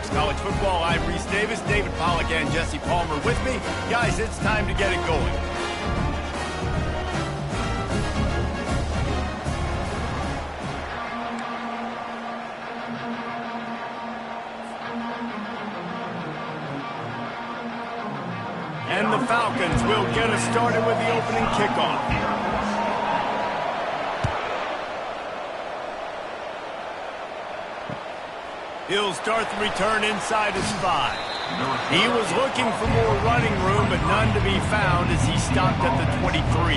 Fox College Football. I'm Reese Davis, David Pollack, and Jesse Palmer with me. Guys, it's time to get it going. And the Falcons will get us started with the opening kickoff. He'll start the return inside his 5. He was looking for more running room, but none to be found as he stopped at the 23.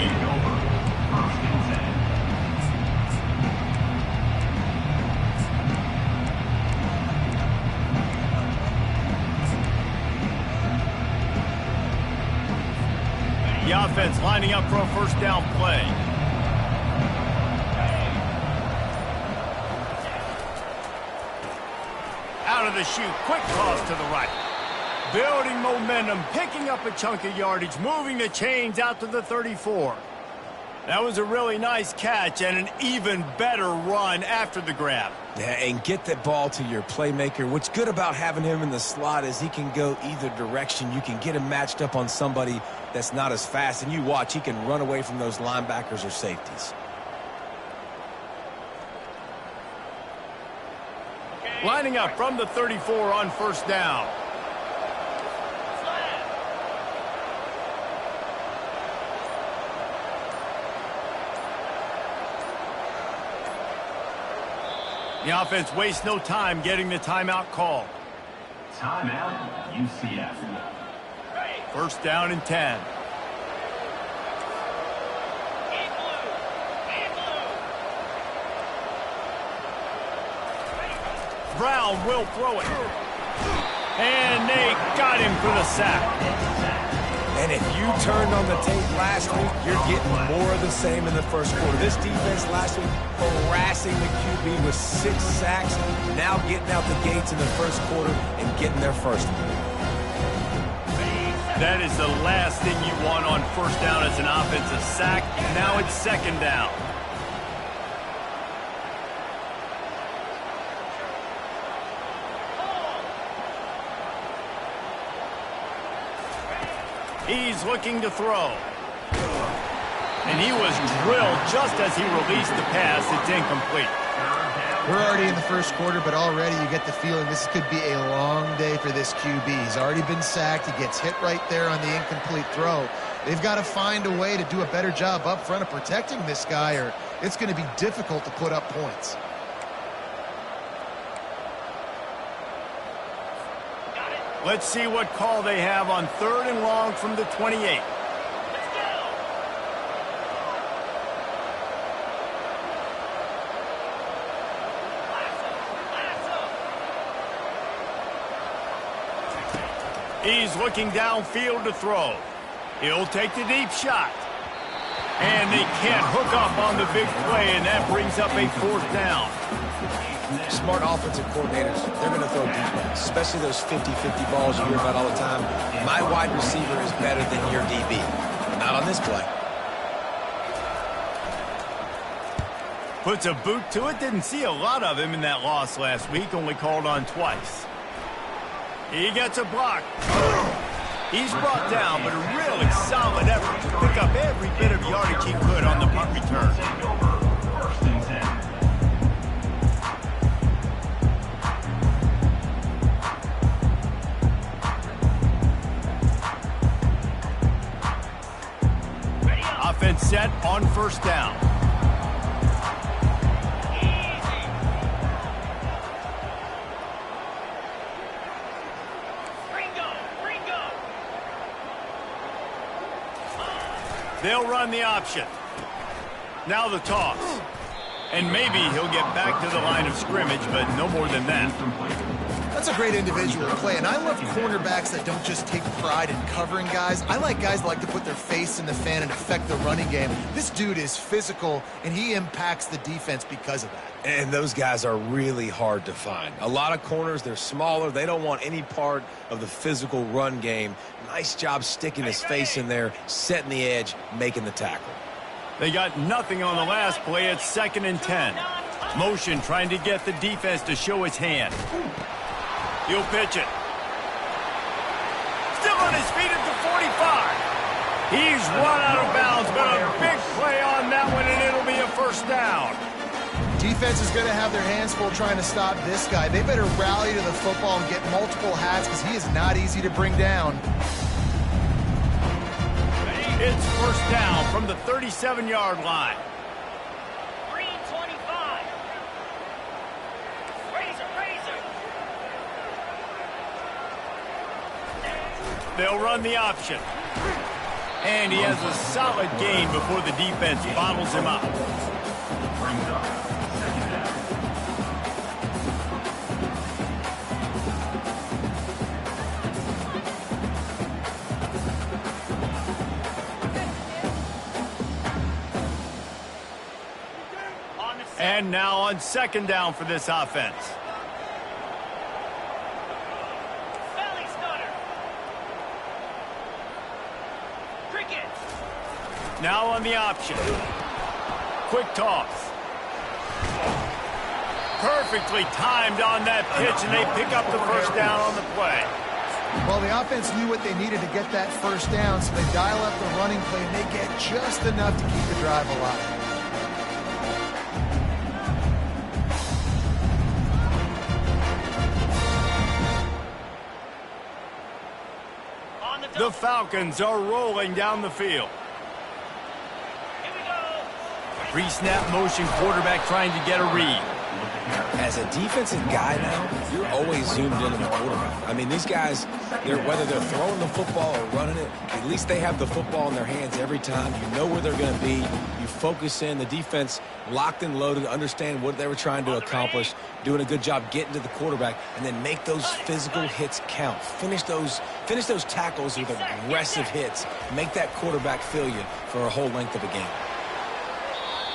The offense lining up for a first down play. Out of the chute, quick toss to the right. Building momentum, picking up a chunk of yardage, moving the chains out to the 34. That was a really nice catch and an even better run after the grab. Yeah, and get that ball to your playmaker. What's good about having him in the slot is he can go either direction. You can get him matched up on somebody that's not as fast, and you watch, he can run away from those linebackers or safeties. Lining up from the 34 on first down. The offense wastes no time getting the timeout called. Timeout, UCF. First down and 10. Brown will throw it. And they got him for the sack. And if you turned on the tape last week, you're getting more of the same in the first quarter. This defense last week harassing the QB with 6 sacks, now getting out the gates in the first quarter and getting their first one. That is the last thing you want on first down as an offensive sack. Now it's second down. He's looking to throw. And he was drilled just as he released the pass. It's incomplete. We're already in the first quarter, but already you get the feeling this could be a long day for this QB. He's already been sacked. He gets hit right there on the incomplete throw. They've got to find a way to do a better job up front of protecting this guy, or it's going to be difficult to put up points. Let's see what call they have on 3rd and long from the 28. He's looking downfield to throw. He'll take the deep shot. And they can't hook up on the big play, and that brings up a 4th down. Smart offensive coordinators, they're going to throw deep ones, especially those 50-50 balls you hear about all the time. My wide receiver is better than your DB. Not on this play. Puts a boot to it. Didn't see a lot of him in that loss last week, only called on twice. He gets a block. He's brought down, but a really solid effort to pick up every bit of yardage he could on the punt return. First and 10. Offense set on first down. They'll run the option. Now the toss. And maybe he'll get back to the line of scrimmage, but no more than that. That's a great individual play, and I love cornerbacks that don't just take pride in covering guys. I like guys that like to put their face in the fan and affect the running game. This dude is physical, and he impacts the defense because of that. And those guys are really hard to find. A lot of corners, they're smaller. They don't want any part of the physical run game. Nice job sticking his face in there, setting the edge, making the tackle. They got nothing on the last play. It's 2nd and 10. Motion trying to get the defense to show its hand. He'll pitch it. Still on his feet at the 45. He's run out of bounds, but a big play on that one, and it'll be a first down. Defense is going to have their hands full trying to stop this guy. They better rally to the football and get multiple hats because he is not easy to bring down. It's first down from the 37-yard line. 325. Razor. They'll run the option. And he has a solid gain before the defense bottles him up. Brings up second down. And now on second down for this offense. Belly stutter. Cricket. Now on the option. Quick toss. Perfectly timed on that pitch, and they pick up the first down on the play. Well, the offense knew what they needed to get that first down, so they dial up the running play, and they get just enough to keep the drive alive. The Falcons are rolling down the field. Here we go. Pre-snap motion quarterback trying to get a read. As a defensive guy now, you're always zoomed in on the quarterback. I mean, these guys, whether they're throwing the football or running it, at least they have the football in their hands every time. You know where they're going to be. You focus in. The defense locked and loaded, understand what they were trying to accomplish, doing a good job getting to the quarterback, and then make those physical hits count. Finish those tackles with aggressive hits. Make that quarterback feel you for a whole length of a game.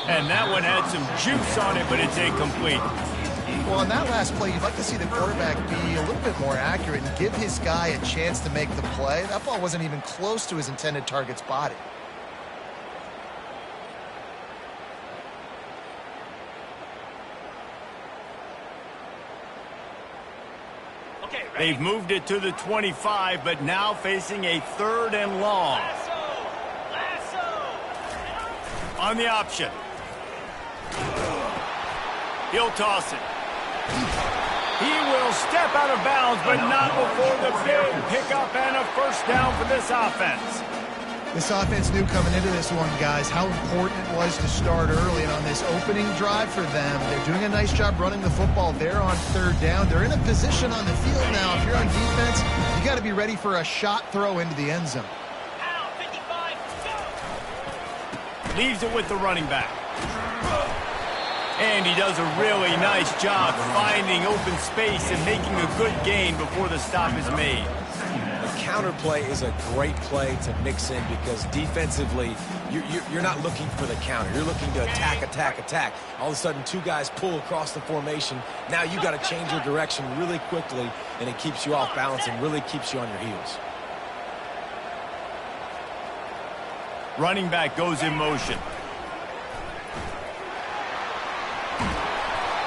And that one had some juice on it, but it's incomplete. Well, on that last play, you'd like to see the quarterback be a little bit more accurate and give his guy a chance to make the play. That ball wasn't even close to his intended target's body. Okay, ready. They've moved it to the 25, but now facing a third and long. Lasso. On the option. He'll toss it. He will step out of bounds, but not before the big pickup and a first down for this offense. This offense knew coming into this one, guys, how important it was to start early. And on this opening drive for them, they're doing a nice job running the football. They're on third down. They're in a position on the field now. If you're on defense, you got to be ready for a shot throw into the end zone. Out, 55, go. Leaves it with the running back. And he does a really nice job finding open space and making a good gain before the stop is made. The counter play is a great play to mix in because defensively, you're not looking for the counter. You're looking to attack. All of a sudden, two guys pull across the formation. Now you got to change your direction really quickly, and it keeps you off balance and really keeps you on your heels. Running back goes in motion.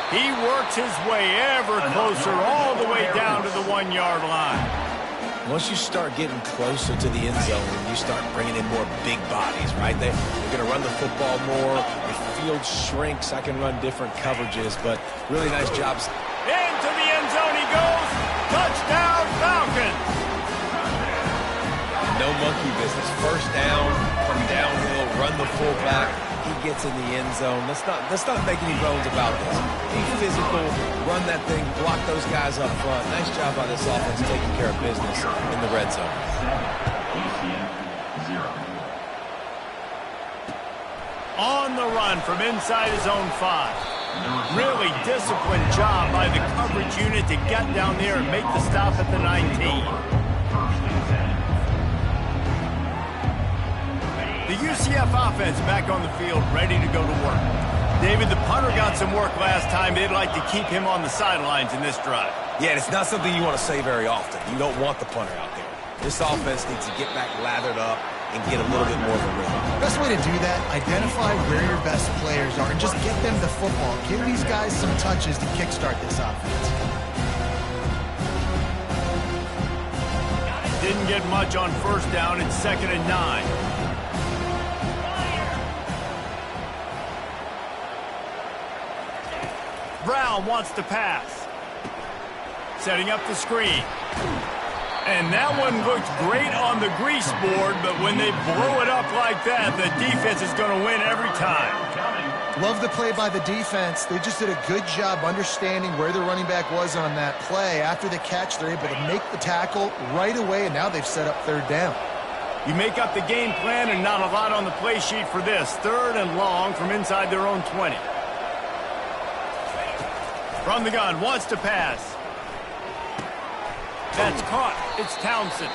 He works his way ever closer all the way down to the 1-yard line. Once you start getting closer to the end zone, you start bringing in more big bodies, right? They're going to run the football more. The field shrinks. I can run different coverages, but really nice jobs. Into the end zone he goes. Touchdown, Falcons. No monkey business. First down, come downhill, run the fullback. He gets in the end zone. Let's not make any bones about this. Be physical, run that thing, block those guys up front. Nice job by this offense taking care of business in the red zone. UCF 0. On the run from inside his own 5. Really disciplined job by the coverage unit to get down there and make the stop at the 19. The UCF offense back on the field, ready to go to work. David, the punter got some work last time. They'd like to keep him on the sidelines in this drive. Yeah, and it's not something you want to say very often. You don't want the punter out there. This offense needs to get back lathered up and get a little bit more of a rhythm. Best way to do that, identify where your best players are and just get them the football. Give these guys some touches to kickstart this offense. didn't get much on first down. It's 2nd and 9. Brown wants to pass. Setting up the screen. And that one looked great on the grease board, but when they blow it up like that, the defense is going to win every time. Love the play by the defense. They just did a good job understanding where the running back was on that play. After the catch, they're able to make the tackle right away, and now they've set up 3rd down. You make up the game plan and not a lot on the play sheet for this. 3rd and long from inside their own 20. From the gun, wants to pass. That's caught. It's Townsend.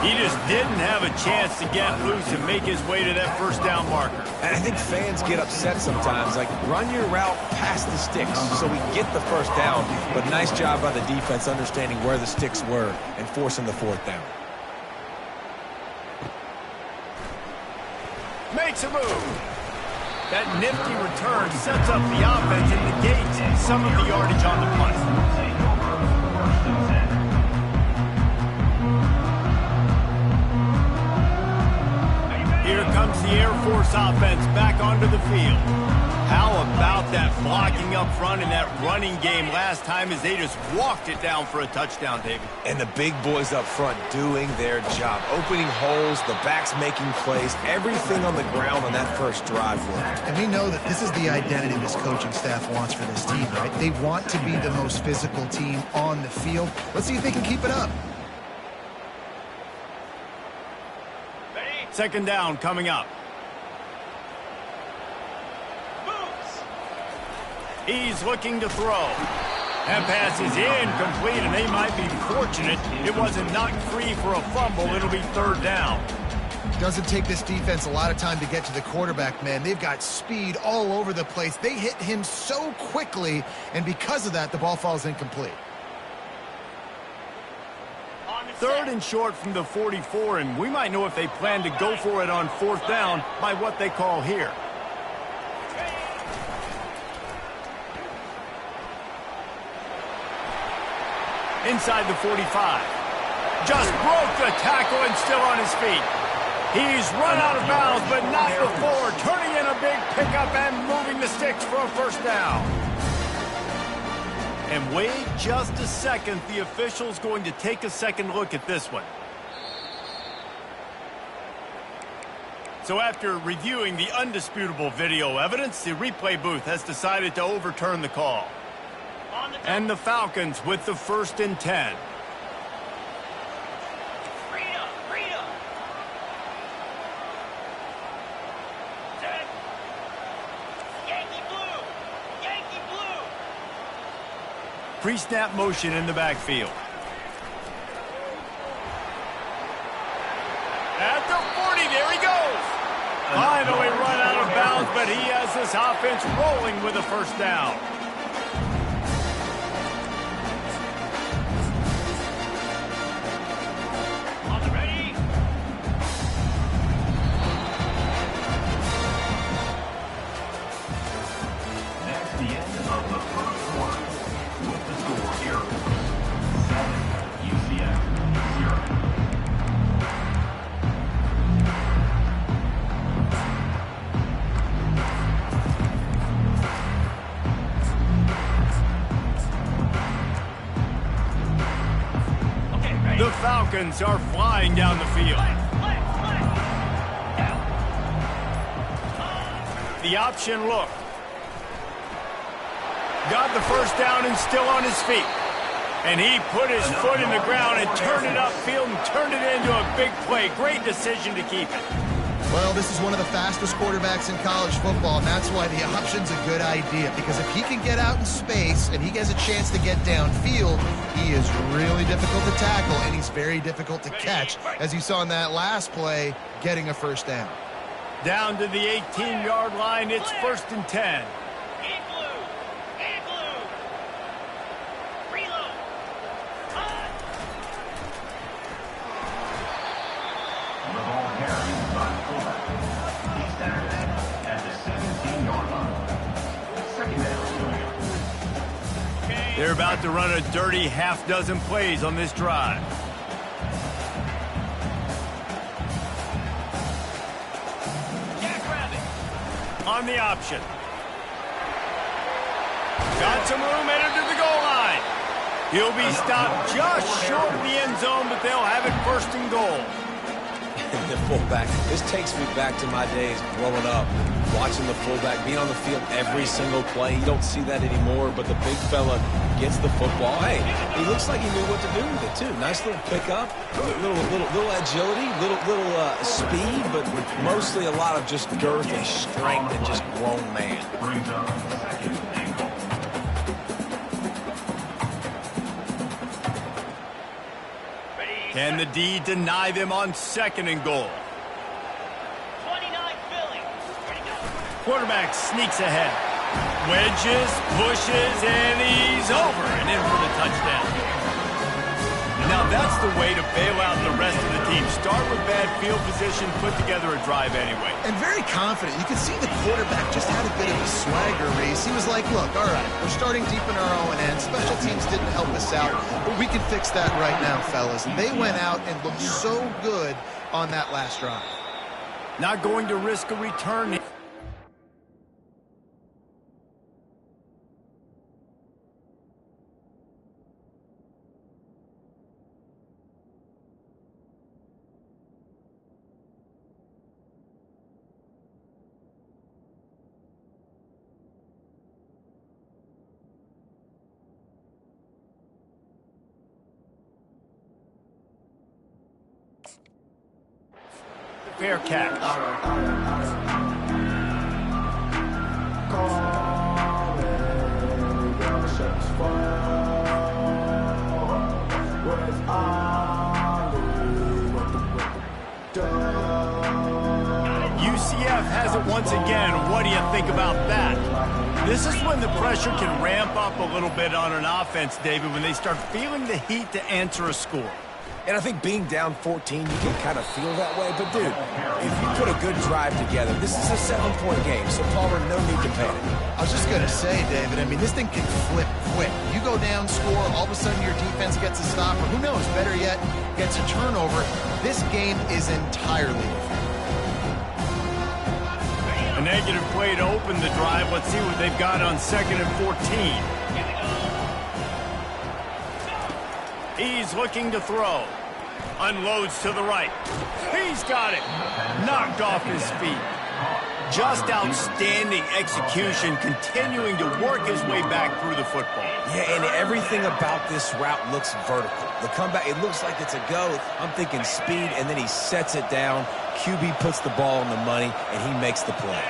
He just didn't have a chance to get loose and make his way to that first down marker. And I think fans get upset sometimes, like, run your route past the sticks so we get the first down. But nice job by the defense understanding where the sticks were and forcing the 4th down. Makes a move. That nifty return sets up the offense and negates some of the yardage on the punt. Here comes the Air Force offense back onto the field. How about that blocking up front in that running game last time as they just walked it down for a touchdown, David? And the big boys up front doing their job. Opening holes, the backs making plays, everything on the ground on that first drive worked. And we know that this is the identity this coaching staff wants for this team, right? They want to be the most physical team on the field. Let's see if they can keep it up. 2nd down coming up. He's looking to throw. That pass is incomplete, and they might be fortunate it wasn't knocked free for a fumble. It'll be 3rd down. Doesn't take this defense a lot of time to get to the quarterback, man. They've got speed all over the place. They hit him so quickly, and because of that, the ball falls incomplete. 3rd and short from the 44, and we might know if they plan to go for it on 4th down by what they call here. Inside the 45. Just broke the tackle and still on his feet. He's run out of bounds, but not before turning in a big pickup and moving the sticks for a first down. And wait just a second. The official's going to take a second look at this one. So after reviewing the undisputable video evidence, the replay booth has decided to overturn the call. And the Falcons with the 1st and 10. Freedom. Set. Yankee blue. Pre-snap motion in the backfield. At the 40, there he goes. Finally run out of bounds, but he has this offense rolling with a first down. The Falcons are flying down the field. The option look. Got the first down and still on his feet. And he put his foot in the ground and turned it upfield and turned it into a big play. Great decision to keep it. Well, this is one of the fastest quarterbacks in college football, and that's why the option's a good idea. Because if he can get out in space and he has a chance to get downfield, he is really difficult to tackle, and he's very difficult to catch, as you saw in that last play, getting a first down. Down to the 18-yard line, it's 1st and 10. They're about to run a dirty half-dozen plays on this drive. on the option. Got some room headed to the goal line. He'll be stopped just short of the end zone, but they'll have it first and goal. The fullback. This takes me back to my days growing up, watching the fullback being on the field every single play. You don't see that anymore, but the big fella gets the football. Hey, he looks like he knew what to do with it, too. Nice little pickup, little agility, little speed, but mostly a lot of just girth and strength and just grown man. Brings up second and goal. Can the D deny them on second and goal? 29 Philly. Ready to go. Quarterback sneaks ahead. Wedges, pushes, and he's over and in for the touchdown. Now that's the way to bail out the rest of the team. Start with bad field position, put together a drive anyway. And very confident. You could see the quarterback just had a bit of a swagger race. He was like, look, all right, we're starting deep in our own end. Special teams didn't help us out, but we can fix that right now, fellas. And they went out and looked so good on that last drive. Not going to risk a return. Fair catch. UCF has it once again. What do you think about that? This is when the pressure can ramp up a little bit on an offense, David, when they start feeling the heat to answer a score. And I think being down 14, you can kind of feel that way. But, dude, if you put a good drive together, this is a 7-point game, so Palmer, no need to panic. I was just going to say, David, I mean, this thing can flip quick. You go down, score, all of a sudden your defense gets a stop, or who knows, better yet, gets a turnover. This game is entirely different. A negative play to open the drive. Let's see what they've got on 2nd and 14. He's looking to throw. Unloads to the right. He's got it. Knocked off his feet. Just outstanding execution, continuing to work his way back through the football. Yeah, and everything about this route looks vertical. The comeback, it looks like it's a go. I'm thinking speed, and then he sets it down. QB puts the ball on the money, and he makes the play.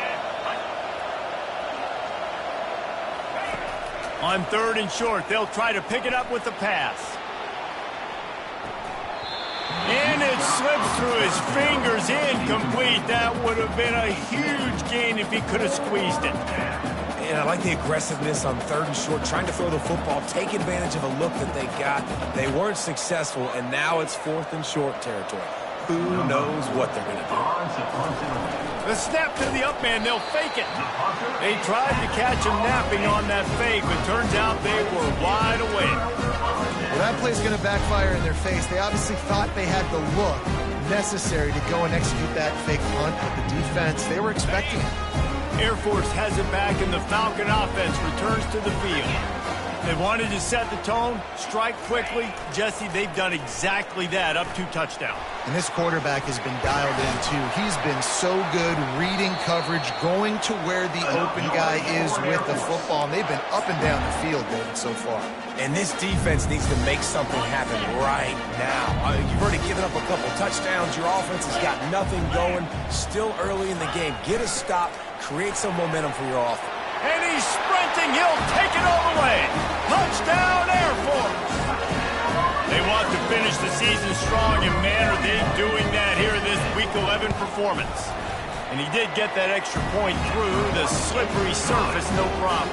On 3rd and short, they'll try to pick it up with the pass. And it slips through his fingers, incomplete. That would have been a huge gain if he could have squeezed it. And I like the aggressiveness on 3rd and short, trying to throw the football, take advantage of a look that they got. They weren't successful, and now it's 4th and short territory. Who knows what they're going to do? The snap to the up man, they'll fake it. They tried to catch him napping on that fake, but turns out they were wide awake. Well, that play's going to backfire in their face. They obviously thought they had the look necessary to go and execute that fake punt, but the defense, they were expecting it. Air Force has it back, and the Falcon offense returns to the field. They wanted to set the tone, strike quickly. Jesse, they've done exactly that, up 2 touchdowns. And this quarterback has been dialed in, too. He's been so good reading coverage, going to where the open guy is with the football, and they've been up and down the field, David, so far. And this defense needs to make something happen right now. You've already given up a couple touchdowns. Your offense has got nothing going. Still early in the game. Get a stop. Create some momentum for your offense. And he's sprinting. He'll take it all the way. Touchdown, Air Force. They want to finish the season strong, and man, are they doing that here in this Week 11 performance. And he did get that extra point through the slippery surface, no problem.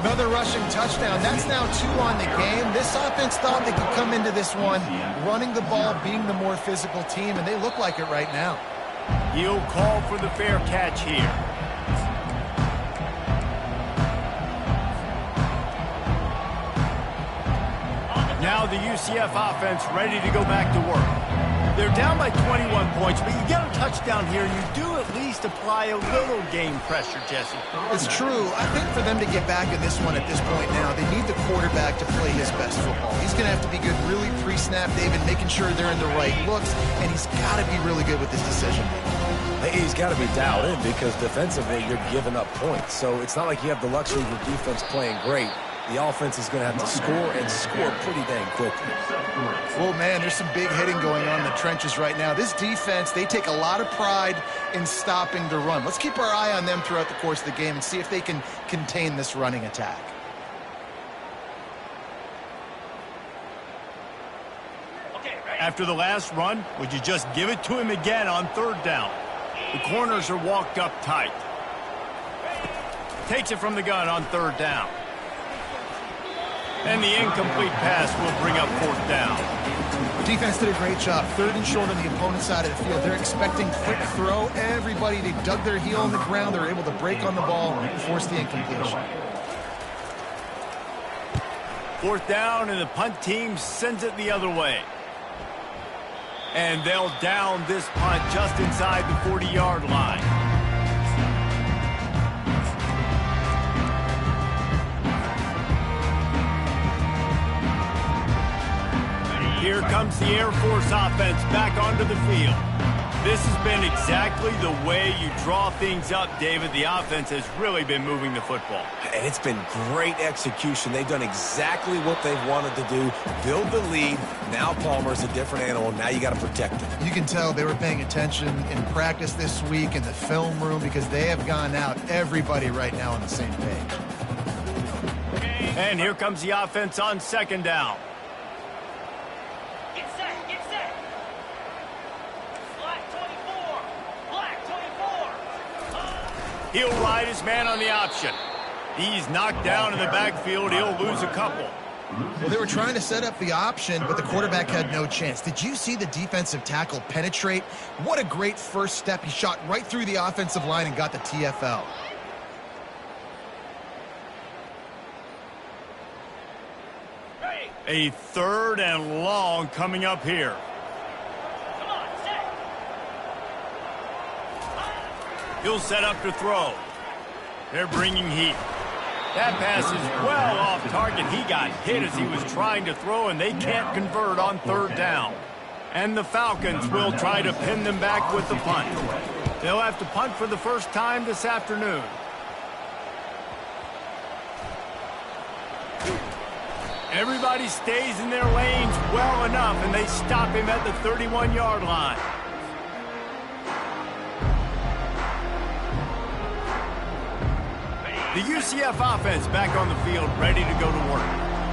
Another rushing touchdown. That's now 2 on the game. This offense thought they could come into this one running the ball, being the more physical team, and they look like it right now. He'll call for the fair catch here. Now the UCF offense ready to go back to work. They're down by 21 points, but you get a touchdown here, you do at least apply a little game pressure, Jesse. It's true. I think for them to get back in this one at this point now, they need the quarterback to play his best football. He's going to have to be good really pre-snap, David, making sure they're in the right looks, and he's got to be really good with his decision making. He's got to be dialed in because defensively you're giving up points. So it's not like you have the luxury of your defense playing great. The offense is going to have to score and score pretty dang quickly. Well, man, there's some big hitting going on in the trenches right now. This defense, they take a lot of pride in stopping the run. Let's keep our eye on them throughout the course of the game and see if they can contain this running attack. After the last run, would you just give it to him again on third down? The corners are walked up tight. Takes it from the gun on third down. And the incomplete pass will bring up fourth down. Defense did a great job. Third and short on the opponent's side of the field. They're expecting quick throw. Everybody, they dug their heel on the ground. They're able to break on the ball and force the incompletion. Fourth down, and the punt team sends it the other way. And they'll down this punt just inside the 40-yard line. Here comes the Air Force offense back onto the field. This has been exactly the way you draw things up, David. The offense has really been moving the football. And it's been great execution. They've done exactly what they've wanted to do. Build the lead. Now Palmer's a different animal. Now you got to protect him. You can tell they were paying attention in practice this week in the film room because they have gone out, everybody right now on the same page. And here comes the offense on second down. Get set, get set. Black 24, black 24. He'll ride his man on the option. He's knocked down in the backfield. He'll lose a couple. Well, they were trying to set up the option, but the quarterback had no chance. Did you see the defensive tackle penetrate? What a great first step. He shot right through the offensive line and got the TFL. A third and long coming up here. Come on, set. He'll set up to throw. They're bringing heat. That pass is well off target. He got hit as he was trying to throw, and they can't convert on third down. And the Falcons will try to pin them back with the punt. They'll have to punt for the first time this afternoon. Everybody stays in their lanes well enough, and they stop him at the 31-yard line. The UCF offense back on the field, ready to go to work.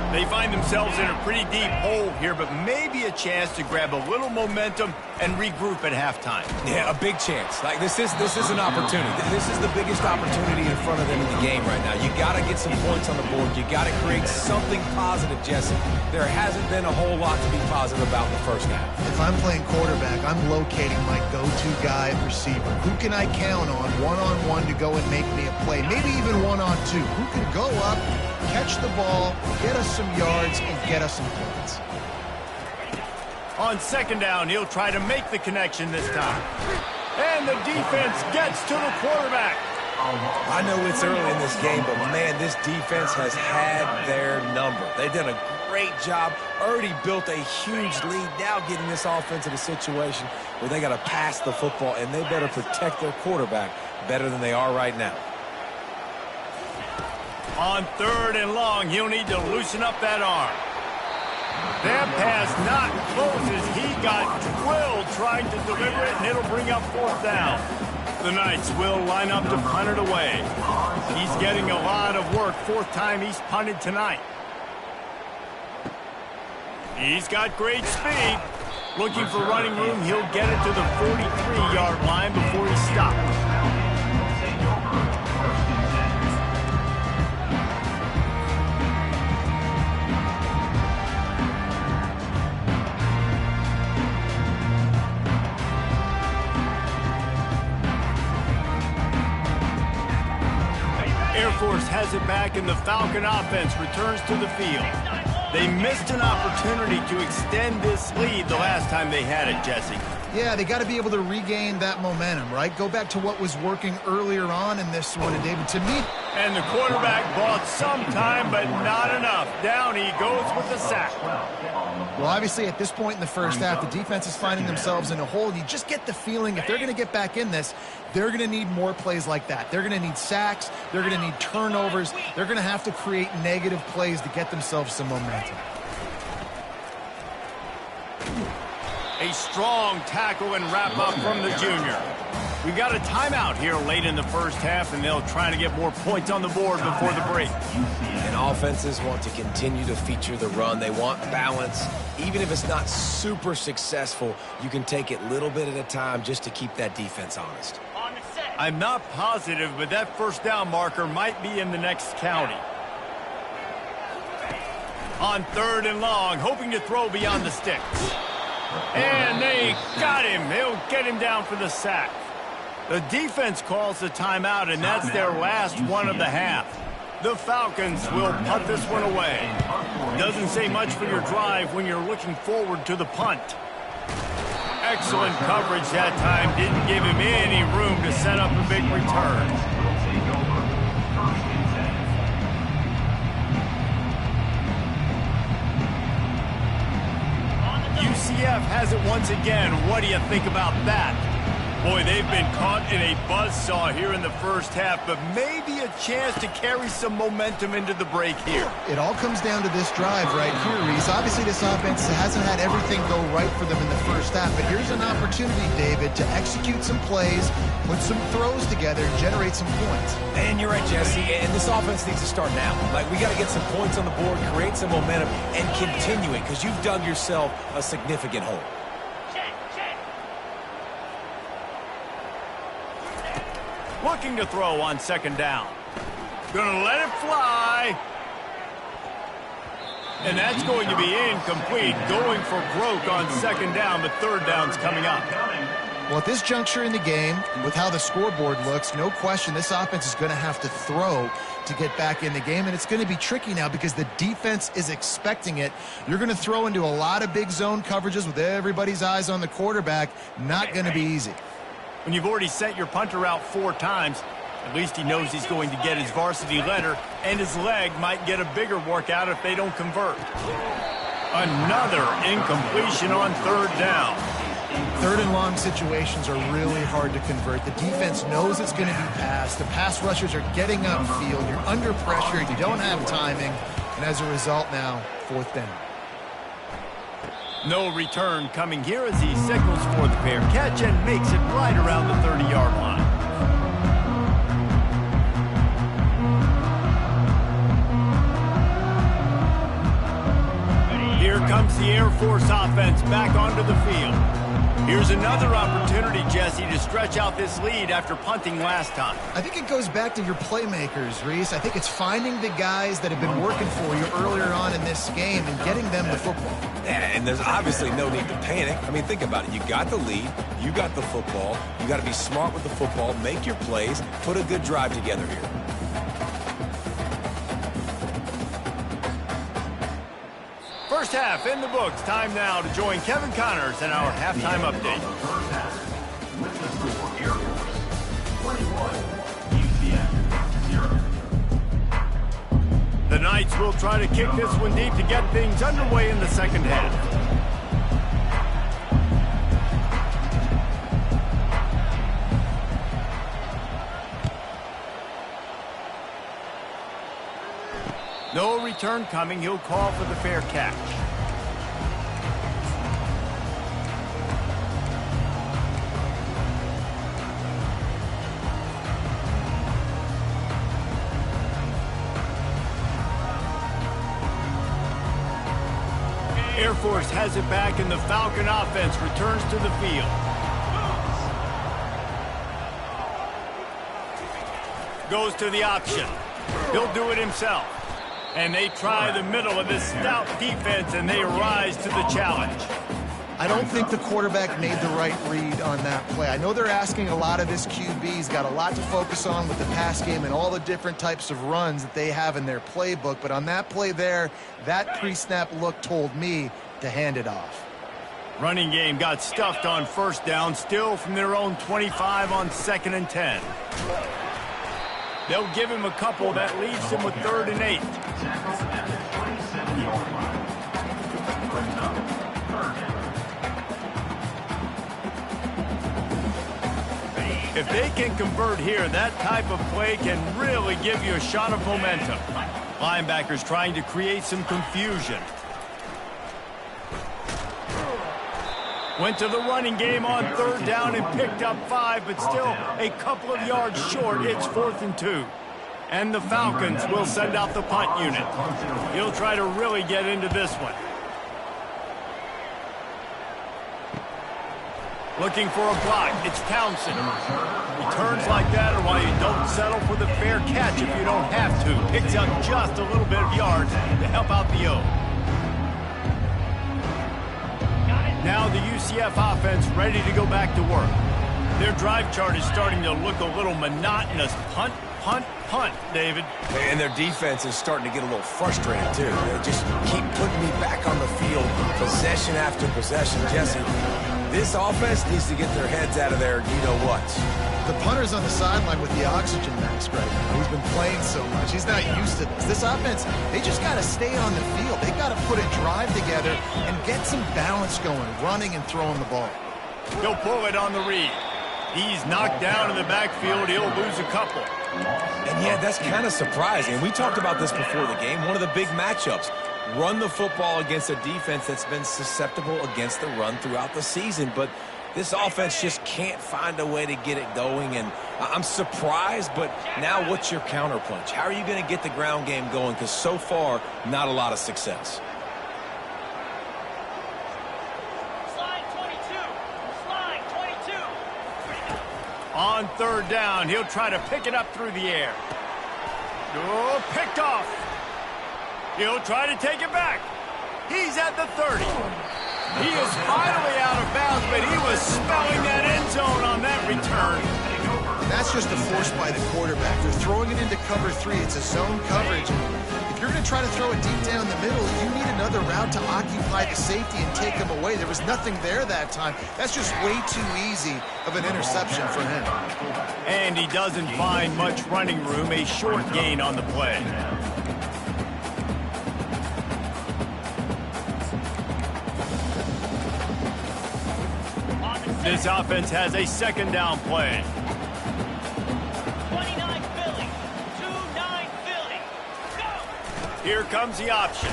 They find themselves in a pretty deep hole here, but maybe a chance to grab a little momentum and regroup at halftime. Yeah, a big chance. Like this is an opportunity. This is the biggest opportunity in front of them in the game right now. You got to get some points on the board. You got to create something positive, Jesse. There hasn't been a whole lot to be positive about in the first half. If I'm playing quarterback, I'm locating my go-to guy at receiver. Who can I count on one-on-one to go and make me a play? Maybe even one-on-two. Who can go up, catch the ball, get us some yards, and get us some points? On second down, he'll try to make the connection this time. And the defense gets to the quarterback. I know it's early in this game, but man, this defense has had their number. They've done a great job, already built a huge lead, now getting this offense in a situation where they got to pass the football, and they better protect their quarterback better than they are right now. On third and long, he'll need to loosen up that arm. That pass not close as he got drilled trying to deliver it, and it'll bring up fourth down. The Knights will line up to punt it away. He's getting a lot of work. Fourth time he's punted tonight. He's got great speed. Looking for running room, he'll get it to the 43-yard line before he stops. Air Force has it back, and the Falcon offense returns to the field. They missed an opportunity to extend this this lead the last time they had it, Jesse. Yeah, they got to be able to regain that momentum, right? Go back to what was working earlier on in this one, and David, to me... And the quarterback bought some time, but not enough. Down he goes with the sack. Well, obviously, at this point in the first half, the defense is finding themselves in a hole. You just get the feeling if they're going to get back in this, they're going to need more plays like that. They're going to need sacks. They're going to need turnovers. They're going to have to create negative plays to get themselves some momentum. A strong tackle and wrap-up from the junior. We got a timeout here late in the first half, and they'll try to get more points on the board before the break. And offenses want to continue to feature the run. They want balance. Even if it's not super successful, you can take it little bit at a time just to keep that defense honest. On the set. I'm not positive, but that first down marker might be in the next county. On 3rd and long, hoping to throw beyond the sticks. And they got him. They'll get him down for the sack. The defense calls the timeout, and that's their last one of the half. The Falcons will punt this one away. Doesn't say much for your drive when you're looking forward to the punt. Excellent coverage that time. Didn't give him any room to set up a big return. UCF has it once again. What do you think about that? Boy, they've been caught in a buzzsaw here in the first half, but maybe a chance to carry some momentum into the break here. It all comes down to this drive right here, Reese. Obviously, this offense hasn't had everything go right for them in the first half, but here's an opportunity, David, to execute some plays, put some throws together, and generate some points. And you're right, Jesse, and this offense needs to start now. Like, we got to get some points on the board, create some momentum, and continue it, because you've dug yourself a significant hole. Looking to throw on 2nd down. Gonna let it fly. And that's going to be incomplete. Going for broke on 2nd down. The 3rd down's coming up. Well, at this juncture in the game, with how the scoreboard looks, no question this offense is going to have to throw to get back in the game, and it's going to be tricky now because the defense is expecting it. You're going to throw into a lot of big zone coverages with everybody's eyes on the quarterback. Not going to be easy. When you've already sent your punter out 4 times, at least he knows he's going to get his varsity letter, and his leg might get a bigger workout if they don't convert. Another incompletion on 3rd down. 3rd and long situations are really hard to convert. The defense knows it's going to be passed. The pass rushers are getting upfield. You're under pressure. You don't have timing. And as a result now, 4th down. No return coming here as he signals for the fair catch and makes it right around the 30-yard line. Here comes the Air Force offense back onto the field. Here's another opportunity, Jesse, to stretch out this lead after punting last time. I think it goes back to your playmakers, Reese. I think it's finding the guys that have been working for you earlier on in this game and getting them the football. Yeah, and there's obviously no need to panic. I mean, think about it. You got the lead. You got the football. You got to be smart with the football, make your plays, put a good drive together here. First half in the books. Time now to join Kevin Connors in our halftime update. First half, with the score, Air Force 21, UCF 0. The Knights will try to kick this one deep to get things underway in the second half. No return coming. He'll call for the fair catch. Air Force has it back, and the Falcon offense returns to the field. Goes to the option. He'll do it himself. And they try the middle of this stout defense, and they rise to the challenge. I don't think the quarterback made the right read on that play. I know they're asking a lot of this QB. He's got a lot to focus on with the pass game and all the different types of runs that they have in their playbook. But on that play there, that pre-snap look told me to hand it off. Running game got stuffed on first down, still from their own 25 on 2nd and 10. They'll give him a couple. That leaves him with 3rd and 8. If they can convert here, that type of play can really give you a shot of momentum. Linebackers trying to create some confusion. Went to the running game on 3rd down and picked up 5, but still a couple of yards short. It's 4th and 2. And the Falcons will send out the punt unit. He'll try to really get into this one. Looking for a block. It's Townsend. Returns like that are why you don't settle for the fair catch if you don't have to. Picks up just a little bit of yards to help out the O. Now the UCF offense ready to go back to work. Their drive chart is starting to look a little monotonous. Punt, punt, punt, David. And their defense is starting to get a little frustrated, too. They just keep putting me back on the field, possession after possession. Jesse, this offense needs to get their heads out of their you-know-what. The punter's on the sideline with the oxygen mask right now. He's been playing so much. He's not used to this. This offense, they just got to stay on the field. They got to put a drive together and get some balance going, running and throwing the ball. He'll pull it on the read. He's knocked down in the backfield. He'll lose a couple. And yeah, that's kind of surprising. We talked about this before the game. One of the big matchups. Run the football against a defense that's been susceptible against the run throughout the season. But this offense just can't find a way to get it going. And I'm surprised, but now what's your counterpunch? How are you going to get the ground game going? Because so far, not a lot of success. On 3rd down, he'll try to pick it up through the air. Oh, picked off. He'll try to take it back. He's at the 30. He is finally out of bounds, but he was smelling that end zone on that return. That's just a force by the quarterback. They're throwing it into cover 3. It's a zone coverage. If you're going to try to throw it deep down the middle, you need another route to occupy the safety and take him away. There was nothing there that time. That's just way too easy of an interception for him. And he doesn't find much running room. A short gain on the play. This offense has a 2nd down play. 29 Philly. 2-9 Philly. Go! Here comes the option.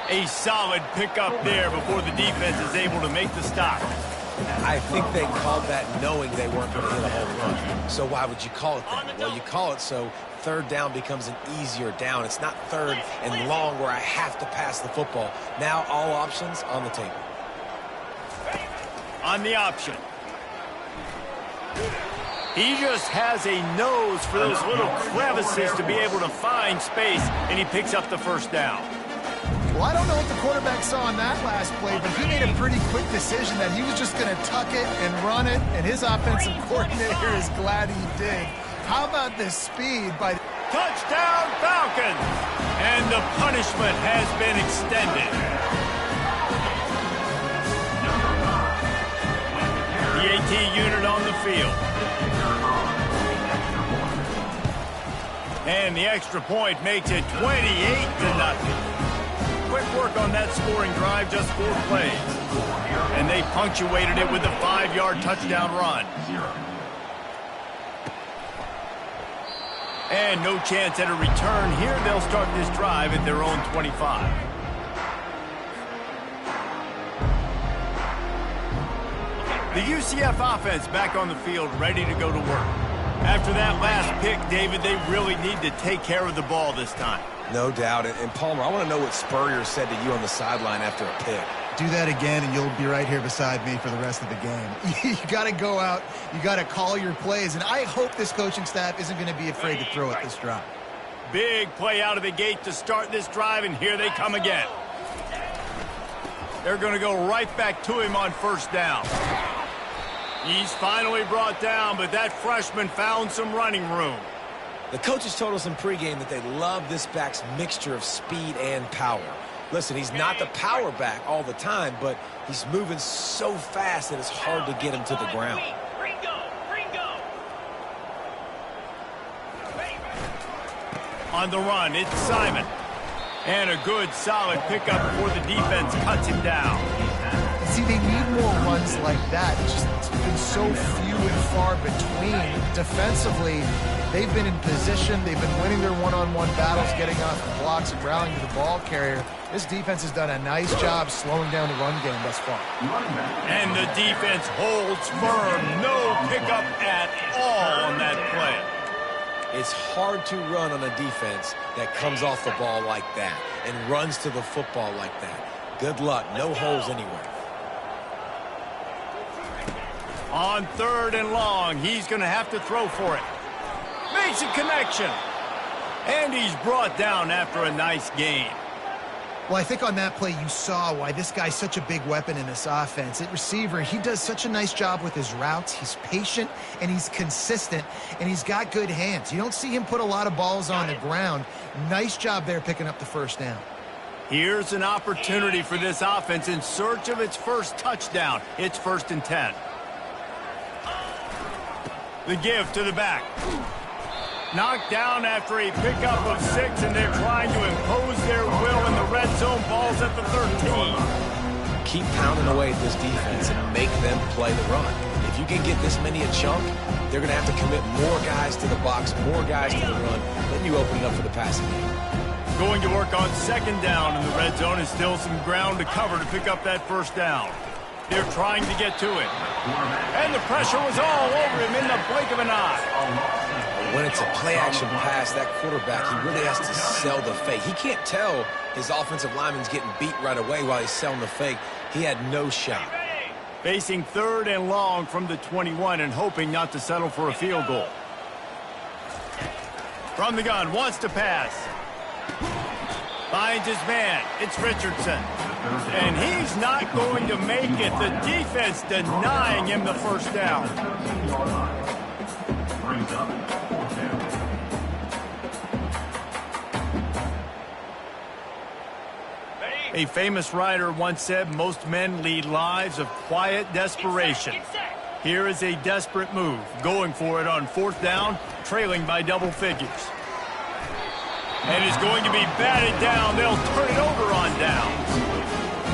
A solid pickup there before the defense is able to make the stop. I think they called that knowing they weren't going to hit a home run. So why would you call it that? Well, you call it so 3rd down becomes an easier down. It's not 3rd and long where I have to pass the football. Now all options on the table. On the option. He just has a nose for those little crevices to be able to find space, and he picks up the 1st down. Well, I don't know what the quarterback saw in that last play, but he made a pretty quick decision that he was just going to tuck it and run it, and his offensive coordinator is glad he did. How about the speed by... Touchdown, Falcons! And the punishment has been extended. The AT unit on the field. And the extra point makes it 28-0. Quick work on that scoring drive, just 4 plays. And they punctuated it with a 5-yard touchdown run. And no chance at a return here. They'll start this drive at their own 25. The UCF offense back on the field, ready to go to work. After that last pick, David, they really need to take care of the ball this time. No doubt. And Palmer, I want to know what Spurrier said to you on the sideline after a pick. Do that again, and you'll be right here beside me for the rest of the game. You got to go out. You got to call your plays, and I hope this coaching staff isn't going to be afraid to throw it this drive. Big play out of the gate to start this drive, and here they come again. They're going to go right back to him on 1st down. He's finally brought down, but that freshman found some running room. The coaches told us in pregame that they love this back's mixture of speed and power. Listen, he's not the power back all the time, but he's moving so fast that it's hard to get him to the ground. On the run, it's Simon. And a good, solid pickup before the defense cuts him down. See, they need more runs like that. It's been so few and far between. Defensively, they've been in position. They've been winning their one-on-one battles, getting off the blocks and rallying to the ball carrier. This defense has done a nice job slowing down the run game thus far. And the defense holds firm. No pickup at all on that play. It's hard to run on a defense that comes off the ball like that and runs to the football like that. Good luck. No holes anywhere. On 3rd and long, he's going to have to throw for it. Makes a connection. And he's brought down after a nice gain. Well, I think on that play you saw why this guy's such a big weapon in this offense. At receiver, he does such a nice job with his routes. He's patient, and he's consistent, and he's got good hands. You don't see him put a lot of balls on the ground. Nice job there picking up the first down. Here's an opportunity for this offense in search of its first touchdown. It's 1st and 10. The give to the back. Knocked down after a pickup of 6, and they're trying to impose their will in the red zone. Ball's at the 13. Keep pounding away at this defense and make them play the run. If you can get this many a chunk, they're going to have to commit more guys to the box, more guys to the run. Then you open it up for the passing game. Going to work on 2nd down in the red zone, and still some ground to cover to pick up that first down. They're trying to get to it. And the pressure was all over him in the blink of an eye. When it's a play-action pass, that quarterback, he really has to sell the fake. He can't tell his offensive lineman's getting beat right away while he's selling the fake. He had no shot. Facing 3rd and long from the 21 and hoping not to settle for a field goal. From the gun, wants to pass. Finds his man. It's Richardson. And he's not going to make it. The defense denying him the first down. Brings up 4th down. A famous writer once said, most men lead lives of quiet desperation. Here is a desperate move, going for it on 4th down, trailing by double figures. And is going to be batted down. They'll turn it over on downs.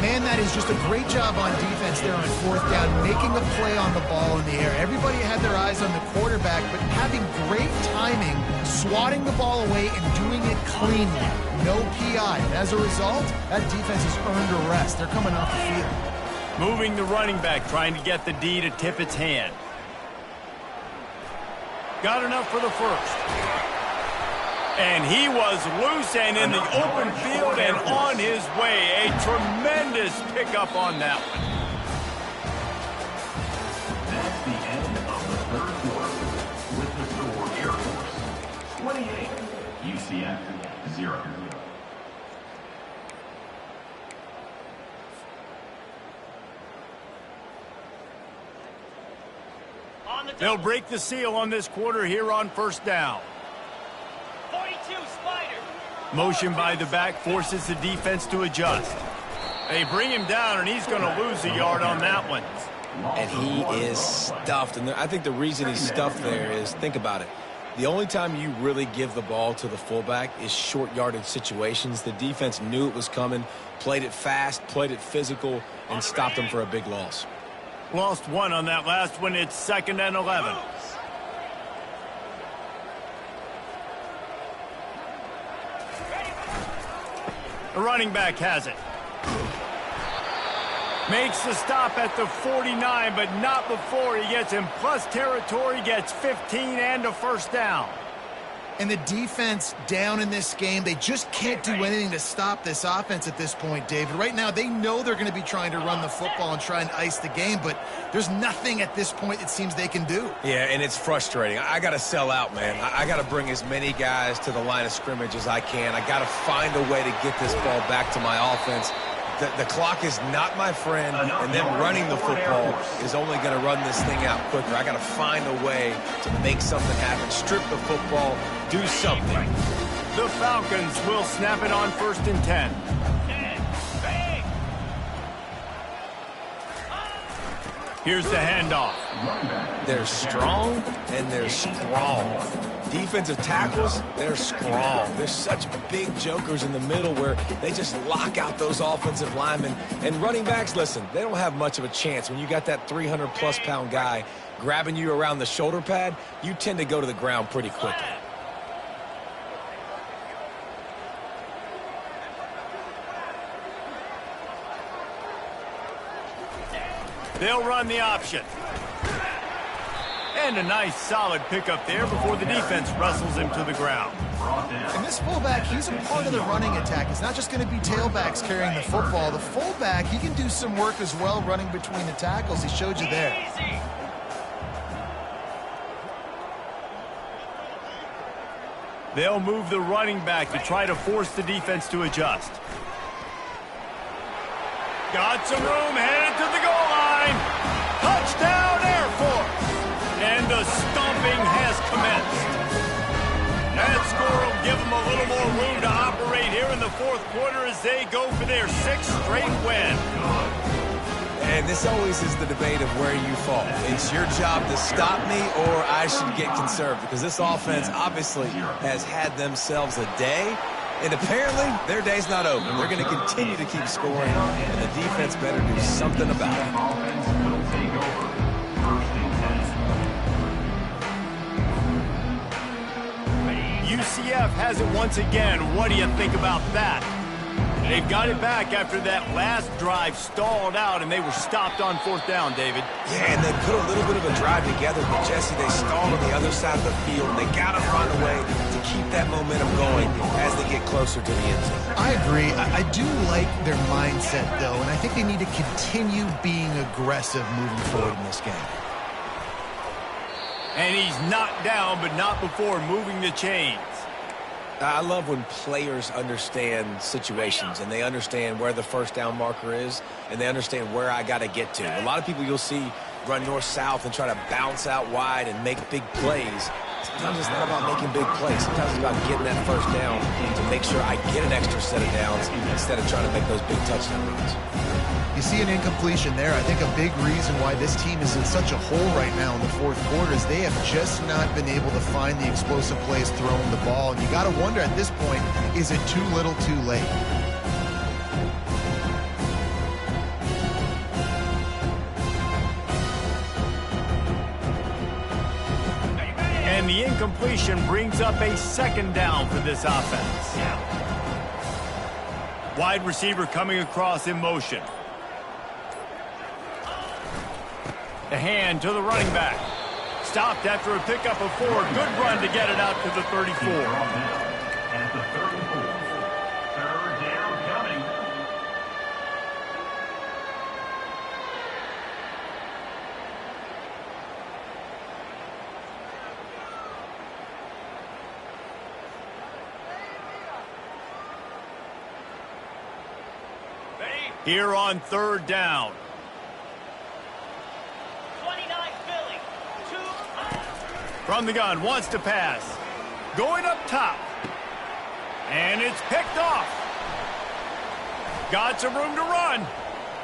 Man, that is just a great job on defense there on 4th down, making a play on the ball in the air. Everybody had their eyes on the quarterback, but having great timing, swatting the ball away and doing it cleanly. No PI. And as a result, that defense has earned a rest. They're coming off the field. Moving the running back, trying to get the D to tip its hand. Got enough for the first. And he was loose and in the open field and on his way. A tremendous pickup on that one. That's the end of the 3rd quarter. With the score, Air Force 28, UCF 0. They'll break the seal on this quarter here on 1st down. 42 Spider. Motion by the back forces the defense to adjust. They bring him down, and he's going to lose a yard on that one. And he is stuffed. And I think the reason he's stuffed there is, think about it. The only time you really give the ball to the fullback is short yardage situations. The defense knew it was coming, played it fast, played it physical, and stopped him for a big loss. Lost 1 on that last one. It's 2nd and 11. The running back has it. Makes the stop at the 49, but not before he gets in plus territory, gets 15 and a first down. And the defense down in this game, they just can't do anything to stop this offense at this point, David. Right now, they know they're going to be trying to run the football and try and ice the game, but there's nothing at this point it seems they can do. Yeah, and it's frustrating. I got to sell out, man. I got to bring as many guys to the line of scrimmage as I can. I got to find a way to get this ball back to my offense. The clock is not my friend, and them running the football is only going to run this thing out quicker. I got to find a way to make something happen, strip the football, do something. The Falcons will snap it on 1st and 10. Here's the handoff. They're strong and they're strong. Defensive tackles, they're strong. There's such big jokers in the middle where they just lock out those offensive linemen. And running backs, listen, they don't have much of a chance. When you got that 300-plus pound guy grabbing you around the shoulder pad, you tend to go to the ground pretty quickly. They'll run the option. And a nice solid pickup there before the defense wrestles him to the ground. And this fullback, he's a part of the running attack. It's not just going to be tailbacks carrying the football. The fullback, he can do some work as well running between the tackles. He showed you there. They'll move the running back to try to force the defense to adjust. Got some room, headed to the goal line. Touchdown, Air Force. And the stomping has commenced. That score will give them a little more room to operate here in the fourth quarter as they go for their 6th straight win. And this always is the debate of where you fall. It's your job to stop me or I should get conserved, because this offense obviously has had themselves a day. And apparently, their day's not over. They're going to continue to keep scoring, and the defense better do something about it. UCF has it once again. What do you think about that? They've got it back after that last drive stalled out, and they were stopped on 4th down, David. Yeah, and they put a little bit of a drive together, but Jesse, they stalled on the other side of the field. They got to find a way to keep that momentum going as they get closer to the end zone. I agree. I do like their mindset, though, and I think they need to continue being aggressive moving forward in this game. And he's knocked down, but not before moving the chains. I love when players understand situations and they understand where the first down marker is and they understand where I got to get to. A lot of people you'll see run north-south and try to bounce out wide and make big plays. Sometimes it's not about making big plays. Sometimes it's about getting that first down to make sure I get an extra set of downs instead of trying to make those big touchdown runs. You see an incompletion there. I think a big reason why this team is in such a hole right now in the fourth quarter is they have just not been able to find the explosive plays throwing the ball. And you got to wonder at this point, is it too little too late? And the incompletion brings up a 2nd down for this offense. Wide receiver coming across in motion. The hand to the running back. Stopped after a pickup of 4. Good run to get it out to the 34. At the 34. 3rd down coming. Here on 3rd down. 29 Philly. 2. From the gun, wants to pass. Going up top. And it's picked off. Got some room to run.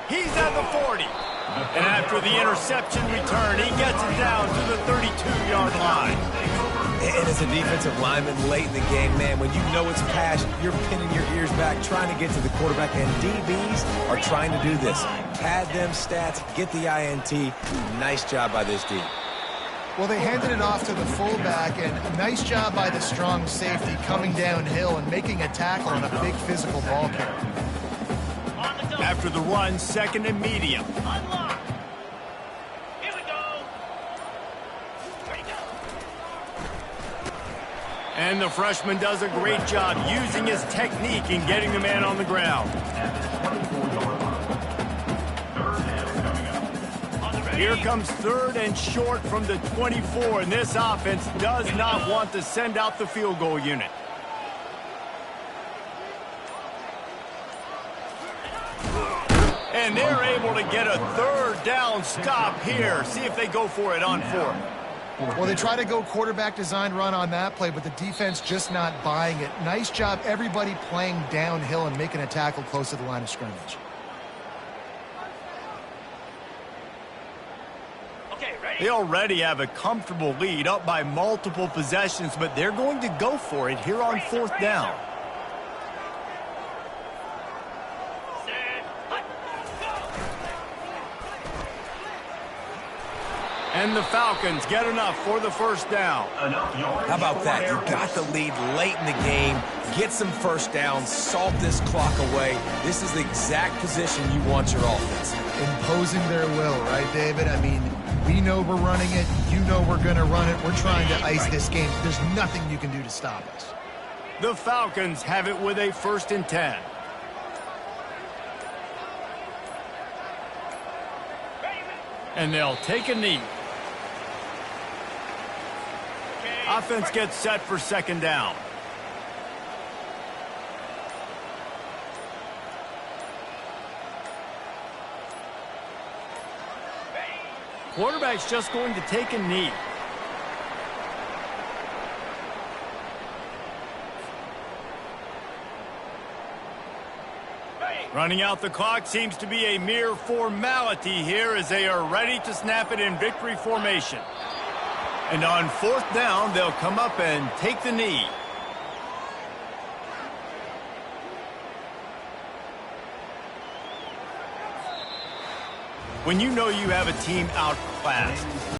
He's at the 40. And after the interception return, he gets it down to the 32-yard line. And as a defensive lineman late in the game, man, when you know it's pass, you're pinning your ears back, trying to get to the quarterback, and DBs are trying to do this. Pad them stats, get the INT. Nice job by this D. Well, they handed it off to the fullback, and a nice job by the strong safety coming downhill and making a tackle on a big physical ball carrier. After the run, 2nd and medium. Unlock. Here we go. Ready, go. And the freshman does a great job using his technique in getting the man on the ground. Here comes 3rd and short from the 24, and this offense does not want to send out the field goal unit. And they're able to get a 3rd down stop here. See if they go for it on 4th. Well, they try to go quarterback design run on that play, but the defense just not buying it. Nice job, everybody playing downhill and making a tackle close to the line of scrimmage. Okay, ready? They already have a comfortable lead, up by multiple possessions, but they're going to go for it here on fourth down. Set. Hut. Go. And the Falcons get enough for the first down. Enough yards. How about for that? Air You got Force. the lead late in the game. Get some first downs. Salt this clock away. This is the exact position you want your offense. Imposing their will, right, David? I mean, we know we're running it. You know we're going to run it. We're trying to ice this game. There's nothing you can do to stop us. The Falcons have it with a 1st and 10. And they'll take a knee. Okay. Offense gets set for 2nd down. Quarterback's just going to take a knee. Running out the clock seems to be a mere formality here as they are ready to snap it in victory formation. And on 4th down, they'll come up and take the knee. When you know you have a team outclassed,